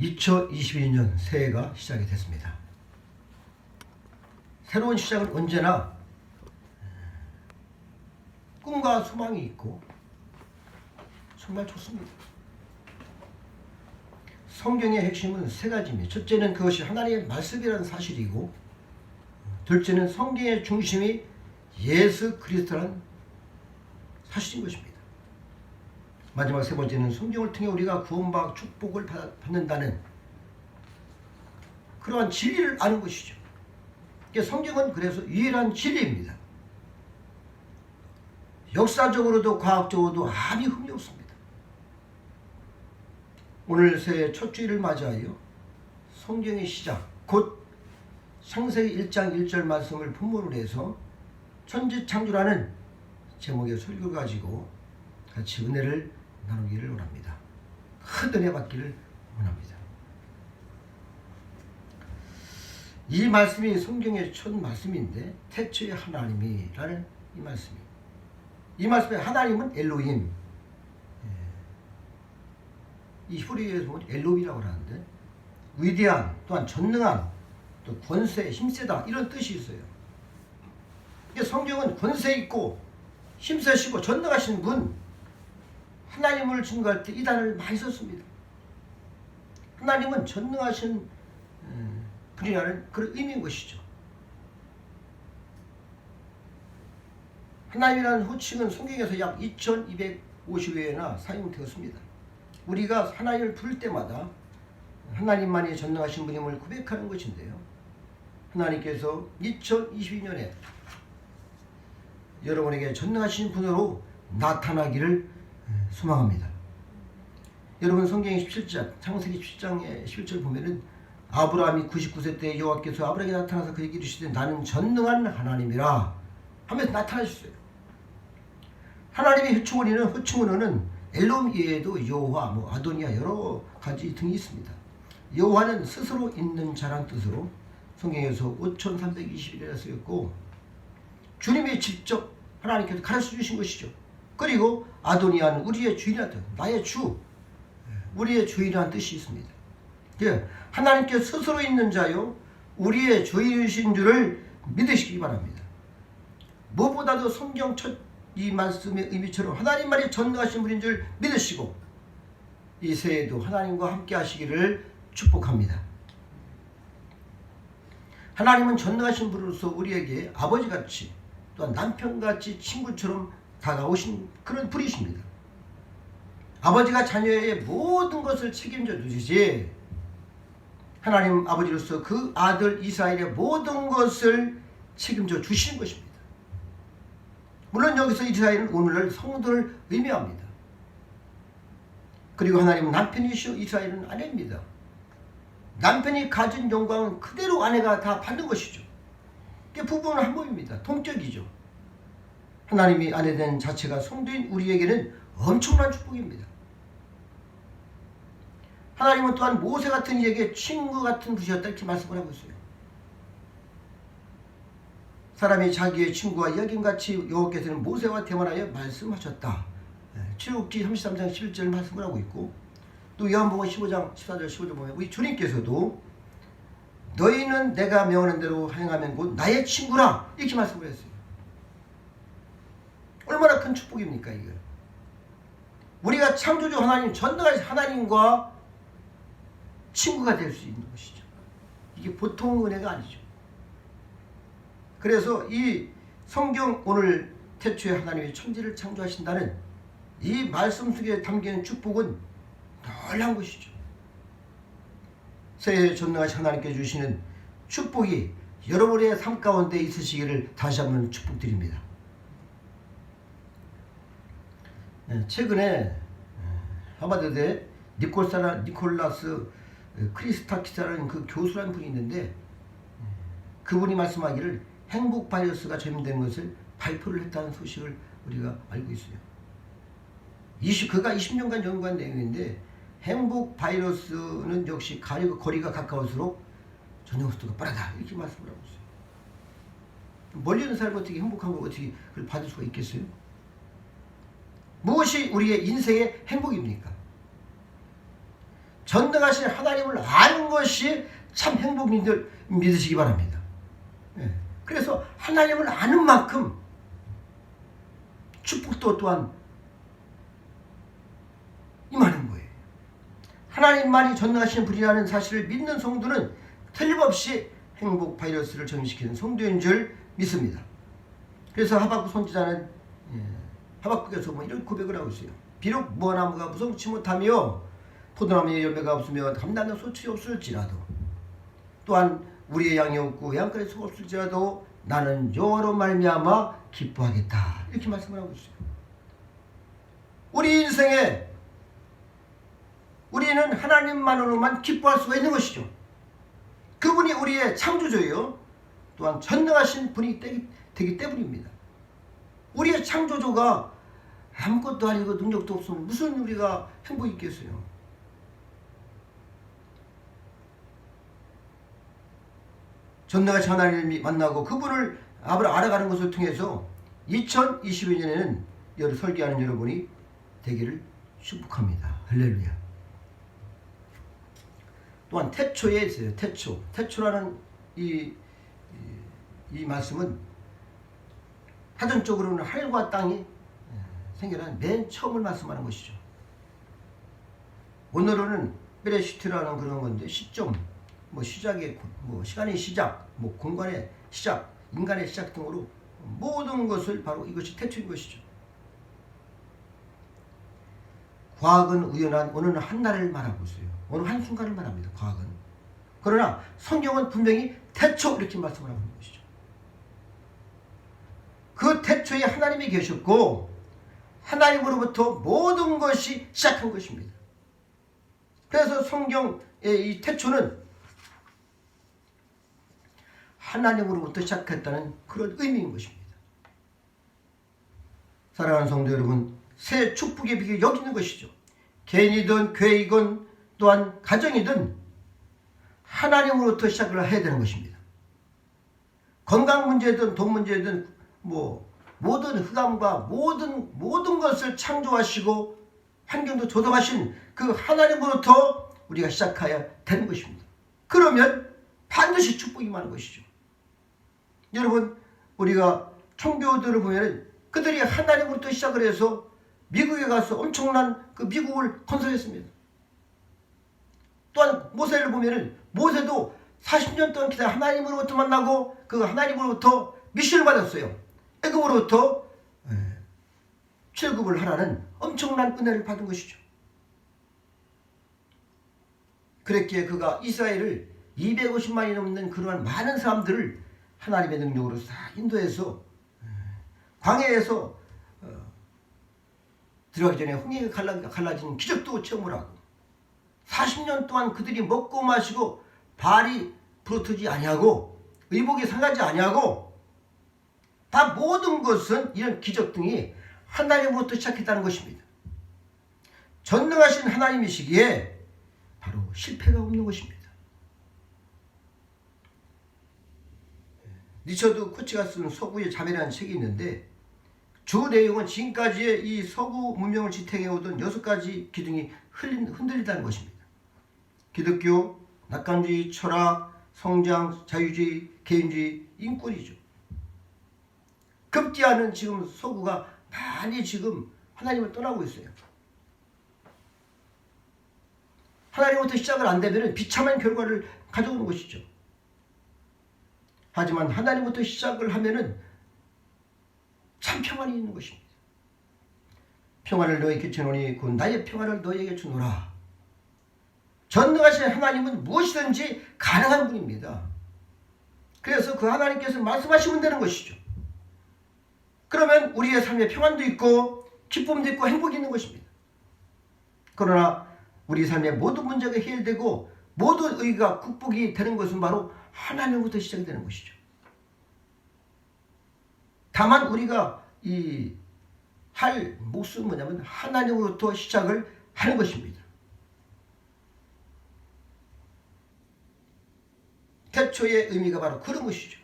2022년 새해가 시작이 됐습니다. 새로운 시작은 언제나 꿈과 소망이 있고 정말 좋습니다. 성경의 핵심은 세 가지입니다. 첫째는 그것이 하나님의 말씀이라는 사실이고, 둘째는 성경의 중심이 예수 그리스도라는 사실인 것입니다. 마지막 세 번째는 성경을 통해 우리가 구원받아 축복을 받는다는 그러한 진리를 아는 것이죠. 성경은 그래서 유일한 진리입니다. 역사적으로도 과학적으로도 아무 흠이 없습니다. 오늘 새해 첫 주일을 맞이하여 성경의 시작, 곧 창세기 1장 1절 말씀을 본문으로 해서 천지창조라는 제목의 설교를 가지고 같이 은혜를 나누기를 원합니다. 큰 은혜 받기를 원합니다. 이 말씀이 성경의 첫 말씀인데, 태초에 하나님이라는 이 말씀이, 이 말씀의 하나님은 엘로힘, 이 히브리어에서 보면 엘로힘이라고 하는데, 위대한, 또한 전능한, 또 권세, 힘세다, 이런 뜻이 있어요. 성경은 권세 있고 힘세시고 전능하신 분, 하나님을 증거할 때 이 단어를 많이 썼습니다. 하나님은 전능하신 분이라는 그런 의미인 것이죠. 하나님이라는 호칭은 성경에서 약 2250회나 사용되었습니다. 우리가 하나님을 부를 때마다 하나님만이 전능하신 분임을 고백하는 것인데요. 하나님께서 2022년에 여러분에게 전능하신 분으로 나타나기를 소망합니다. 여러분, 성경의 17장, 창세기 17장의 11절 보면은 아브라함이 99세 때 여호와께서 아브라함에게 나타나서 그에게 이르시되 나는 전능한 하나님이라 하면서 나타나셨어요. 하나님의 호칭어는 엘롬 이외에도 여호와, 아도니아 여러 가지 등이 있습니다. 여호와는 스스로 있는 자란 뜻으로 성경에서 5321이라 쓰였고, 주님이 직접 하나님께서 가르쳐 주신 것이죠. 그리고 아도니아는 우리의 주인이라는 뜻, 나의 주, 우리의 주인이라는 뜻이 있습니다. 하나님께 스스로 있는 자요, 우리의 주인이신 줄을 믿으시기 바랍니다. 무엇보다도 성경 첫 이 말씀의 의미처럼 하나님만이 전능하신 분인 줄 믿으시고, 이 새해에도 하나님과 함께 하시기를 축복합니다. 하나님은 전능하신 분으로서 우리에게 아버지같이, 또한 남편같이, 친구처럼 다가오신 그런 분이십니다. 아버지가 자녀의 모든 것을 책임져 주시지, 하나님 아버지로서 그 아들 이스라엘의 모든 것을 책임져 주시는 것입니다. 물론 여기서 이스라엘은 오늘날 성도를 의미합니다. 그리고 하나님은 남편이시오, 이스라엘은 아내입니다. 남편이 가진 영광은 그대로 아내가 다 받는 것이죠. 부부는 한 몸입니다. 동격이죠. 하나님이 아내된 자체가 성도인 우리에게는 엄청난 축복입니다. 하나님은 또한 모세 같은 이에게 친구 같은 분이셨다, 이렇게 말씀을 하고 있어요. 사람이 자기의 친구와 여김같이 여호와께서는 모세와 대화하여 말씀하셨다. 출애굽기 33장 11절 말씀을 하고 있고, 또 요한복음 15장 14절 15절 보면 우리 주님께서도 너희는 내가 명하는 대로 행하면 곧 나의 친구라, 이렇게 말씀을 했어요. 얼마나 큰 축복입니까 이거. 우리가 창조주 하나님, 전능하신 하나님과 친구가 될 수 있는 것이죠. 이게 보통 은혜가 아니죠. 그래서 이 성경 오늘 태초에 하나님이 천지를 창조하신다는 이 말씀 속에 담긴 축복은 놀라운 것이죠. 새해 전능하신 하나님께 주시는 축복이 여러분의 삶 가운데 있으시기를 다시 한번 축복드립니다. 최근에 하버드대 니콜라스 크리스타키스라는 그 교수라는 분이 있는데, 그분이 말씀하기를 행복 바이러스가 전염되는 것을 발표를 했다는 소식을 우리가 알고 있어요. 그가 20년간 연구한 내용인데, 행복 바이러스는 역시 거리가 가까울수록 전염 속도가 빠르다, 이렇게 말씀을 하고 있어요. 멀리 있는 사람이 어떻게 행복한 걸 어떻게 그걸 받을 수가 있겠어요? 무엇이 우리의 인생의 행복입니까? 전능하신 하나님을 아는 것이 참 행복인 줄 믿으시기 바랍니다. 예. 그래서 하나님을 아는 만큼 축복도 또한 임하는 거예요. 하나님만이 전능하신 분이라는 사실을 믿는 성도는 틀림없이 행복 바이러스를 전시키는 성도인 줄 믿습니다. 그래서 하박국 선지자는 하박국에서 이런 고백을 하고 있어요. 비록 무화나무가 무성치 못하며 포도나무에 열매가 없으며 감나무 소출이 없을지라도 또한 우리의 양이 없고 양간에 소가 없을지라도 나는 여호와로 말미암아 기뻐하겠다. 이렇게 말씀을 하고 있어요. 우리 인생에 우리는 하나님만으로만 기뻐할 수가 있는 것이죠. 그분이 우리의 창조주예요. 또한 전능하신 분이 되기 때문입니다. 우리의 창조주가 아무것도 아니고 능력도 없으면 무슨 우리가 행복이 있겠어요. 전능하신 하나님을 만나고 그분을 알아가는 것을 통해서 2022년에는 설계하는 여러분이 되기를 축복합니다. 할렐루야. 또한 태초에 있어요. 태초라는 이 말씀은 사전적으로는 하늘과 땅이 생겨난 맨 처음을 말씀하는 것이죠. 오늘은 베레시트라는 그런 건데 시점, 시작의 시간의 시작, 공간의 시작, 인간의 시작 등으로 모든 것을 바로 이것이 태초인 것이죠. 과학은 우연한 어느 한 날을 말하고 있어요. 어느 한 순간을 말합니다. 과학은. 그러나 성경은 분명히 태초 이렇게 말씀을 하고 있는 것이죠. 그 태초에 하나님이 계셨고 하나님으로부터 모든 것이 시작한 것입니다. 그래서 성경의 이 태초는 하나님으로부터 시작했다는 그런 의미인 것입니다. 사랑하는 성도 여러분, 새 축복의 비결이 여기 있는 것이죠. 개인이든 교회이건 또한 가정이든 하나님으로부터 시작을 해야 되는 것입니다. 건강 문제든 돈 문제든 모든 흑암과 모든 것을 창조하시고 환경도 조성하신 그 하나님으로부터 우리가 시작해야 되는 것입니다. 그러면 반드시 축복이 많은 것이죠. 여러분, 우리가 총교들을 보면 그들이 하나님으로부터 시작을 해서 미국에 가서 엄청난 그 미국을 건설했습니다. 또한 모세를 보면 모세도 40년 동안 기다 하나님으로부터 만나고 그 하나님으로부터 미션을 받았어요. 애굽으로부터 출애굽을 하라는 엄청난 은혜를 받은 것이죠. 그랬기에 그가 이스라엘을 250만이 넘는 그러한 많은 사람들을 하나님의 능력으로 다 인도해서 광야에서 들어가기 전에 홍해가 갈라진 기적도 체험을 하고 40년 동안 그들이 먹고 마시고 발이 부러뜨지 아니하고 의복이 상하지 아니하고 다 모든 것은 이런 기적 등이 하나님으로부터 시작했다는 것입니다. 전능하신 하나님이시기에 바로 실패가 없는 것입니다. 리처드 코치가 쓴 서구의 자매라는 책이 있는데 주 내용은 지금까지의 이 서구 문명을 지탱해오던 6가지 기둥이 흔들린다는 것입니다. 기독교, 낙관주의, 철학, 성장, 자유주의, 개인주의, 인권이죠. 급기야는 지금 서구가 많이 지금 하나님을 떠나고 있어요. 하나님부터 시작을 안 되면 비참한 결과를 가져오는 것이죠. 하지만 하나님부터 시작을 하면은 참 평안이 있는 것입니다. 평안을 너에게 주노니 곧 나의 평안을 너에게 주노라. 전능하신 하나님은 무엇이든지 가능한 분입니다. 그래서 그 하나님께서 말씀하시면 되는 것이죠. 그러면 우리의 삶에 평안도 있고 기쁨도 있고 행복이 있는 것입니다. 그러나 우리 삶의 모든 문제가 해결되고 모든 의가 극복이 되는 것은 바로 하나님부터 시작이 되는 것이죠. 다만 우리가 할 몫은 뭐냐면 하나님으로부터 시작을 하는 것입니다. 태초의 의미가 바로 그런 것이죠.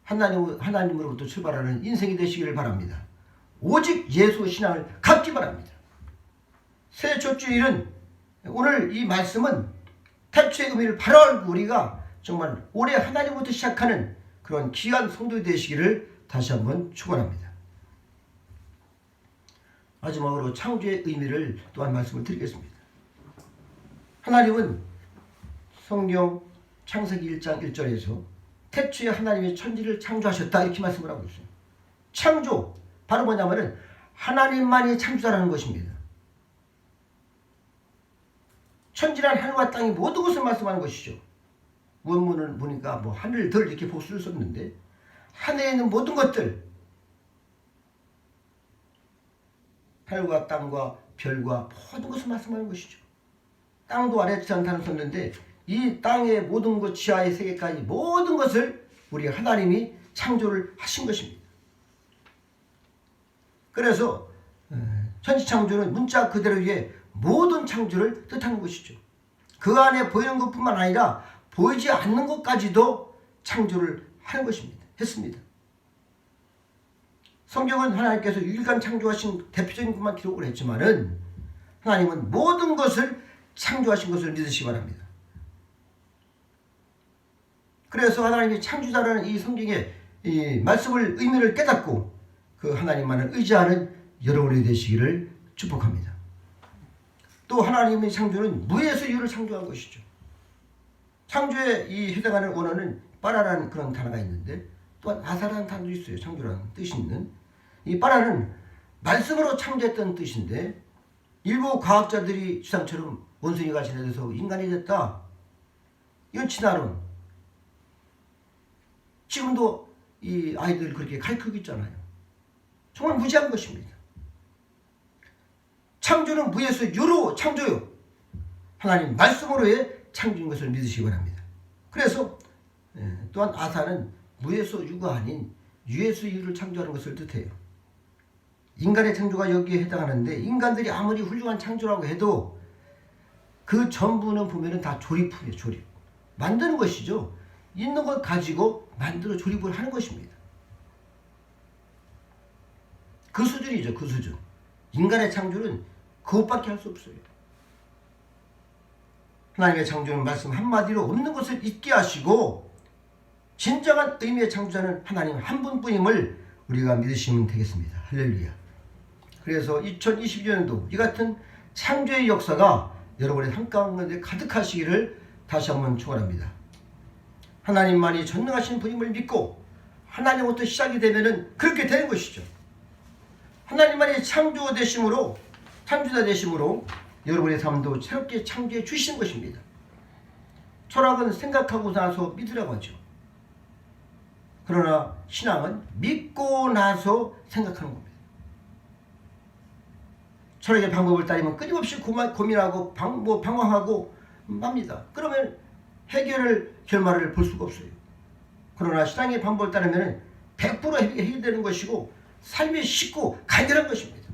하나님으로부터 출발하는 인생이 되시기를 바랍니다. 오직 예수 신앙을 갖기 바랍니다. 새 첫 주일은 오늘 이 말씀은 태초의 의미를 바로 알고 우리가 정말 올해 하나님부터 시작하는 그런 귀한 성도이 되시기를 다시 한번 축원합니다. 마지막으로 창조의 의미를 또한 말씀을 드리겠습니다. 하나님은 성경 창세기 1장 1절에서 태초에 하나님이 천지를 창조하셨다 이렇게 말씀을 하고 있어요. 창조 바로 뭐냐면은 하나님만이 창조자라는 것입니다. 천지란 하늘과 땅이 모든 것을 말씀하는 것이죠. 원문을 보니까 뭐 하늘들 이렇게 복수를 썼는데 하늘에 있는 모든 것들, 하늘과 땅과 별과 모든 것을 말씀하는 것이죠. 땅도 아래지 않다는 썼는데 이 땅의 모든 것, 지하의 세계까지 모든 것을 우리 하나님이 창조를 하신 것입니다. 그래서 천지창조는 문자 그대로의 모든 창조를 뜻하는 것이죠. 그 안에 보이는 것뿐만 아니라 보이지 않는 것까지도 창조를 하는 것입니다. 했습니다. 성경은 하나님께서 유일간 창조하신 대표적인 것만 기록을 했지만은 하나님은 모든 것을 창조하신 것을 믿으시기 바랍니다. 그래서 하나님이 창조자라는 이 성경의 이 말씀을 의미를 깨닫고 그 하나님만을 의지하는 여러분이 되시기를 축복합니다. 또 하나님의 창조는 무에서 유를 창조한 것이죠. 창조에 이 해당하는 원어는 빠라라는 그런 단어가 있는데 또한 아사라는 단어도 있어요. 창조라는 뜻이 있는 이 빠라는 말씀으로 창조했던 뜻인데 일부 과학자들이 주장처럼 원숭이가 지나서 인간이 됐다. 이건 진화론. 지금도 이 아이들 그렇게 가르치고 있잖아요. 정말 무지한 것입니다. 창조는 무에서 유로 창조요. 하나님 말씀으로의 창조인 것을 믿으시기 바랍니다. 그래서 또한 아사는 무에서 유가 아닌 유에서 유를 창조하는 것을 뜻해요. 인간의 창조가 여기에 해당하는데 인간들이 아무리 훌륭한 창조라고 해도 그 전부는 보면은 다 조립이에요. 조립. 만드는 것이죠. 있는 것 가지고 만들어 조립을 하는 것입니다. 그 수준이죠. 그 수준. 인간의 창조는 그것밖에 할 수 없어요. 하나님의 창조는 말씀 한마디로 없는 것을 있게 하시고 진정한 의미의 창조자는 하나님 한 분뿐임을 우리가 믿으시면 되겠습니다. 할렐루야. 그래서 2022년도 이 같은 창조의 역사가 여러분의 한가운데 가득하시기를 다시 한번 축원합니다. 하나님만이 전능하신 분임을 믿고 하나님부터 시작이 되면은 그렇게 되는 것이죠. 하나님만이 창조자 되심으로 여러분의 삶도 새롭게 창조해 주신 것입니다. 철학은 생각하고 나서 믿으라고 하죠. 그러나 신앙은 믿고 나서 생각하는 겁니다. 철학의 방법을 따르면 끊임없이 고민하고 방황하고 맙니다. 그러면 결말을 볼 수가 없어요. 그러나 신앙의 방법을 따르면 100% 해결되는 것이고 삶이 쉽고 간결한 것입니다.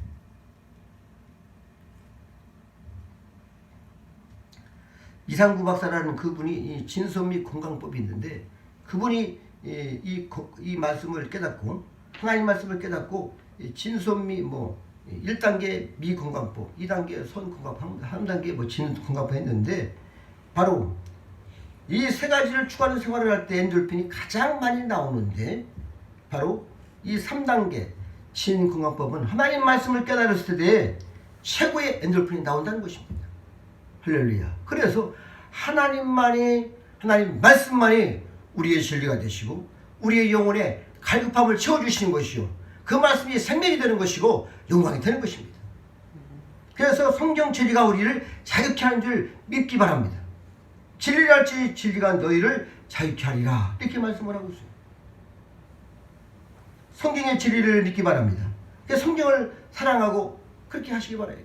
이상구 박사라는 그분이 진선미 건강법이 있는데 그분이 이 말씀을 깨닫고 하나님 말씀을 깨닫고 진선미 1단계 미건강법, 2단계 선건강법, 3단계 진건강법 했는데 바로 이 세 가지를 추구하는 생활을 할 때 엔돌핀이 가장 많이 나오는데 바로 이 3단계 진건강법은 하나님 말씀을 깨달았을 때 최고의 엔돌핀이 나온다는 것입니다. 할렐루야. 그래서 하나님 말씀만이 우리의 진리가 되시고 우리의 영혼에 갈급함을 채워주시는 것이요. 그 말씀이 생명이 되는 것이고 영광이 되는 것입니다. 그래서 성경 진리가 우리를 자유케 하는 줄 믿기 바랍니다. 진리를 알지 진리가 너희를 자유케 하리라 이렇게 말씀을 하고 있어요. 성경의 진리를 믿기 바랍니다. 성경을 사랑하고 그렇게 하시기 바라요.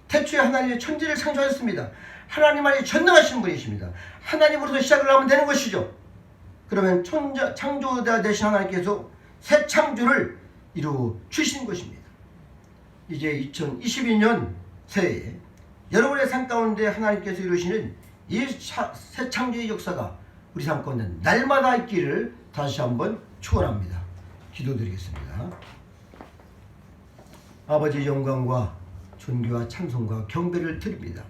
태초에 하나님의 천지를 창조하셨습니다. 하나님만이 전능하신 분이십니다. 하나님으로서 시작을 하면 되는 것이죠. 그러면 창조자 되신 하나님께서 새 창조를 이루어 주신 것입니다. 이제 2022년 새해에 여러분의 삶 가운데 하나님께서 이루시는 이 새 창조의 역사가 우리 삶 가운데 날마다 있기를 다시 한번 축원합니다. 기도드리겠습니다. 아버지 영광과 존귀와 찬송과 경배를 드립니다.